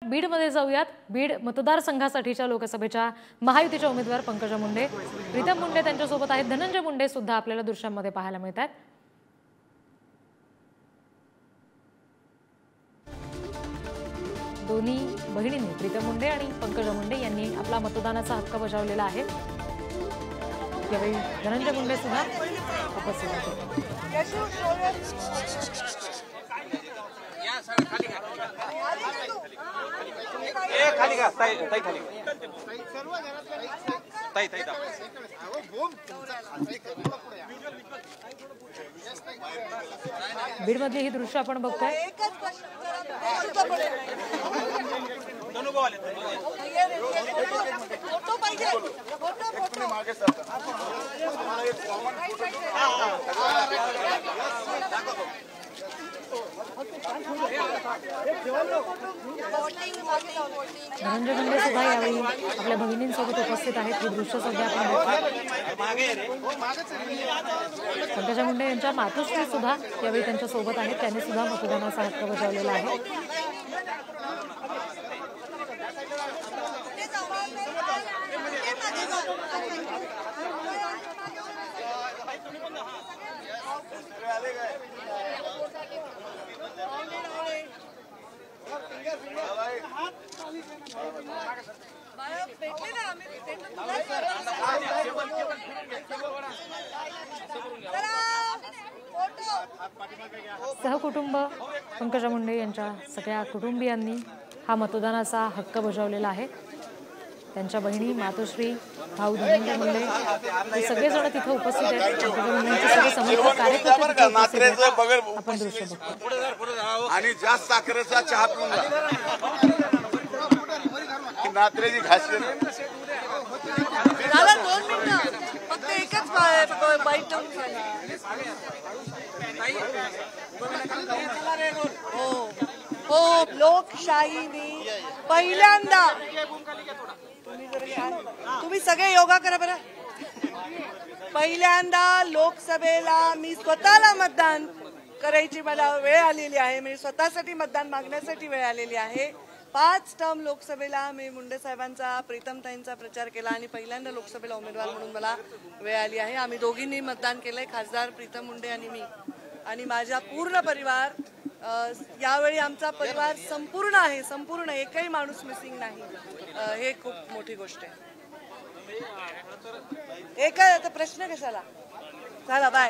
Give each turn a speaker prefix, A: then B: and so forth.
A: बीडमध्ये जाऊयात। बीड मतदारसंघासाठीच्या लोकसभेच्या महायुतीच्या उमेदवार पंकजा मुंडे, प्रीतम मुंडे त्यांच्यासोबत आहेत, धनंजय मुंडे सुद्धा आपल्याला दृश्यांमध्ये पाहायला मिळतात। दोन्ही बहिणींनी प्रीतम मुंडे आणि पंकजा मुंडे यांनी आपला मतदानाचा हक्क बजावलेला आहे। यावेळी धनंजय मुंडे सुद्धा उपस्थित होते। बीड मधली ही दृश्य आपण बघतोय। धनंजय मुंडे सुद्धा यावेळी आपल्या भगिनींसोबत उपस्थित आहेत। हे दृश्य सध्या आपण बघतोय। पंकजा मुंडे यांच्या मातोश्री सुद्धा यावेळी त्यांच्या सोबत आहेत। त्यांनी सुद्धा मतदानाचा हक्क बजावलेला आहे। सहकुटुंब पंकजा मुंडे यांच्या सगळ्या कुटुंबियांनी हा मतदानाचा हक्क बजावलेला आहे। त्यांच्या बहिणी, मातोश्री, भाऊ धनंजय मुंडे हे सगळेजण तिथे उपस्थित आहेत। पंकजा मुंडेंचे सगळे समर्थक कार्यकर्ते आपण दृश्य बघतो।
B: आणि जास्त साखरेचा चहा पिऊन नात्रेची घासले
C: झाला 2 मिनिटं फक्त एकच बाईट हो लोकशाहीने पहिल्यांदा तुम्ही सगळे योगा करा बरं। पहिल्यांदा लोकसभेला मी स्वतःला मतदान करायची मला वेळ आलेली आहे। मी स्वतःसाठी मतदान मागण्यासाठी वेळ आलेली आहे। 5 टर्म लोकसभेला मी मुंडे साहेबांचा, प्रीतमताईंचा प्रचार केला आणि पहिल्यांदा लोकसभेला उमेदवार म्हणून मला वेळ आली आहे। आम्ही दोघींनी मतदान केलंय, खासदार प्रीतम मुंडे आणि मी आणि माझा पूर्ण परिवार। यावेळी आमचा परिवार संपूर्ण आहे, संपूर्ण, एकही माणूस मिसिंग नाही। हे खूप मोठी गोष्ट आहे। एक प्रश्न कशाला झाला बाय।